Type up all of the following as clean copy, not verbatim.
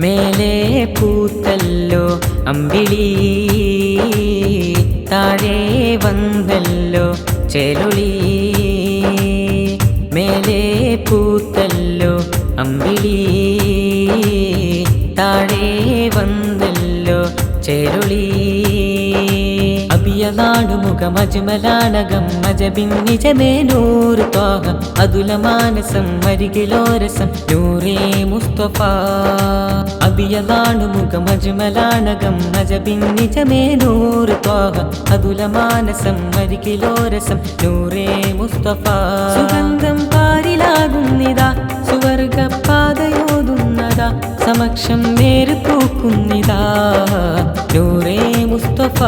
മേലെ പൂത്തല്ലോ അമ്പിളി, താഴെ വന്നല്ലോ ചേലുളി. മേലെ പൂത്തല്ലോ അമ്പിളി, താഴെ വന്നല്ലോ ചേലുളി. അബിയലാണു മുഖമജ്മലാണകം മജബിൻ നിജമേ നൂറ് ത്വാഹ. അതുലമാനസം മരികിലോരസം നൂറേ മുസ്തഫ. അബിയലാണു മുഖമജ്മലാണകം മജബിൻ നിജമേ നൂറ് ത്വാഹ. അതുലമാനസം മരികിലോരസം നൂറേ മുസ്തഫ. സുഗന്ധം പാരിലാകുന്നിതാ, സുവർഗപാതയോതുന്നതാ, സമക്ഷം നേര് പൂക്കുന്നിതാ നൂറേ മുസ്തഫ.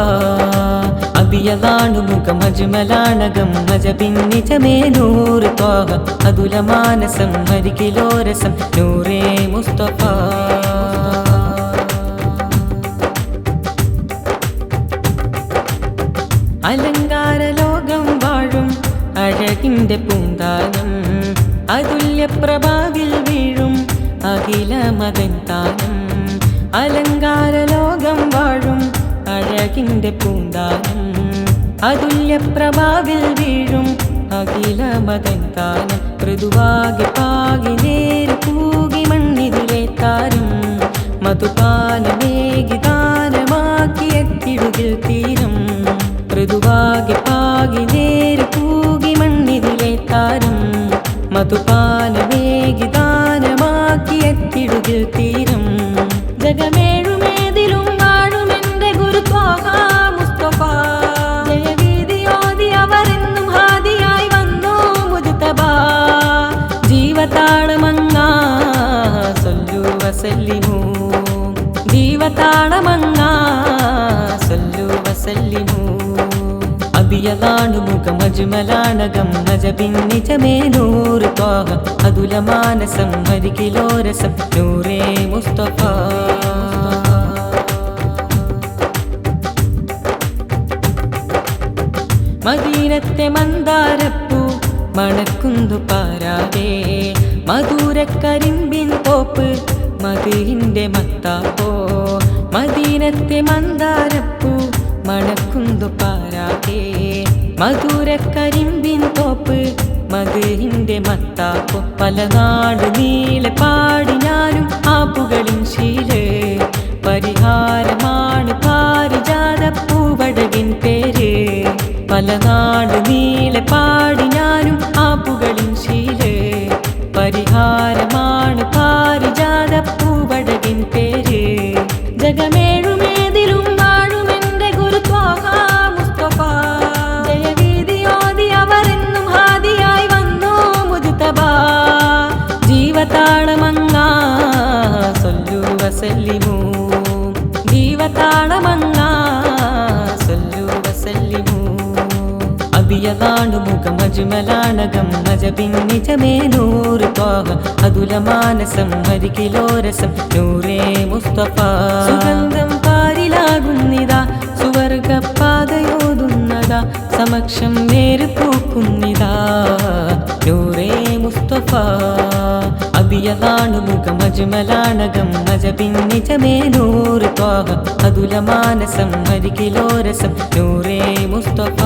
അബിയലാണു മുഖമജ്മലാണകം മജബിൻ നിജമേ നൂറ് ത്വാഹ. അതുലമാനസം മരികിലോരസം നൂറേ മുസ്തഫ. അലങ്കാര ലോകം വാഴും അഴകിൻ്റെ പൂന്താനം, അതുല്യപ്രഭാവിൽ വീഴും അഖില മതൻ താനം. അലങ്കാര ലോകം വാഴും അഴകിൻ്റെ പൂന്താനം, അതുല്യപ്രഭാവിൽ വീഴും അഖില മതൻ താനം. മൃദുവാകി പാകി നേര് പൂകി മണ്ണിതിലെ താരം, മധുപാനമേകി ദാനമാക്കി എത്തിടുകിൽ തീരം. മൃദുവാകി പാകി നേര് പൂകി മണ്ണിതിലെ താരം, മധുപാനമേകി ദാനമാക്കി എത്തിടുകിൽ തീരം. ജഗമേഴുമേതിലും വാഴുമെന്റെ ഗുരു ത്വാഹ മുസ്തഫ. ജയഗീതിയോതി അവരെന്നും ഹാദിയായി വന്നു മുജ്തബ. ജീവതാളമങ്ങാ സല്ലു വസല്ലിമു, ജീവതാളമങ്ങാ സല്ലു വസല്ലിമു. അബിയലാണു മുഖമജ്മലാണകം മജബിൻ നിജമേ നൂറ് ത്വാഹ. അതുലമാനസം മരികിലോരസം നൂറേ മുസ്തഫ. മദീനത്തെ മന്ദാരപ്പൂ മണക്കുന്നു പാരാതെ, മധുരക്കരിമ്പിൻ തോപ്പ് മദീന്റെ മത്താപ്പോ. മദീനത്തെ മന്ദാരപ്പൂ മണക്കുന്നു പാരാതെ, മധുരക്കരിമ്പിൻ തോപ്പ് മദീന്റെ മത്താപ്പോ. പല നാട് നീളെ പാടി ഞാനും ആപ്പുകളിൻ ശീല്, പരിഹാരമാണ് പാരിജാത പൂവടകിൻ പേര്. പല നാട് നീളെ പാടി ഞാനും ആപ്പുകളിൻ ശീല്, പരിഹാരമാണ് പാരിജാത പൂവടകിൻ പേര്. ജഗമേഴുമേതിലും വാഴുമെന്റെ ഗുരു ത്വാഹ മുസ്തഫ. ജയഗീതിയോതി അവരെന്നും ഹാദിയായി വന്നു മുജ്തബ. ജീവതാളമങ്ങാ സല്ലു വസല്ലിമു, ജീവതാളമങ്ങാ സല്ലു വസല്ലിമു. അബിയലാണു മുഖമജ്മലാണകം മജബിൻ നിജമേ നൂറ് ത്വാഹ. അതുലമാനസം മരികിലോരസം നൂറേ മുസ്തഫ. സുഗന്ധം പാരിലാകുന്നിതാ, സുവർഗപാതയോതുന്നതാ, സമക്ഷം നേര് പൂക്കുന്നിതാ നൂറേ മുസ്തഫ. അബിയലാണു മുഖമജ്മലാണകം മജബിൻ നിജമേ നൂറ് ത്വാഹ. അതുലമാനസം മരികിലോരസം നൂറേ മുസ്തഫ.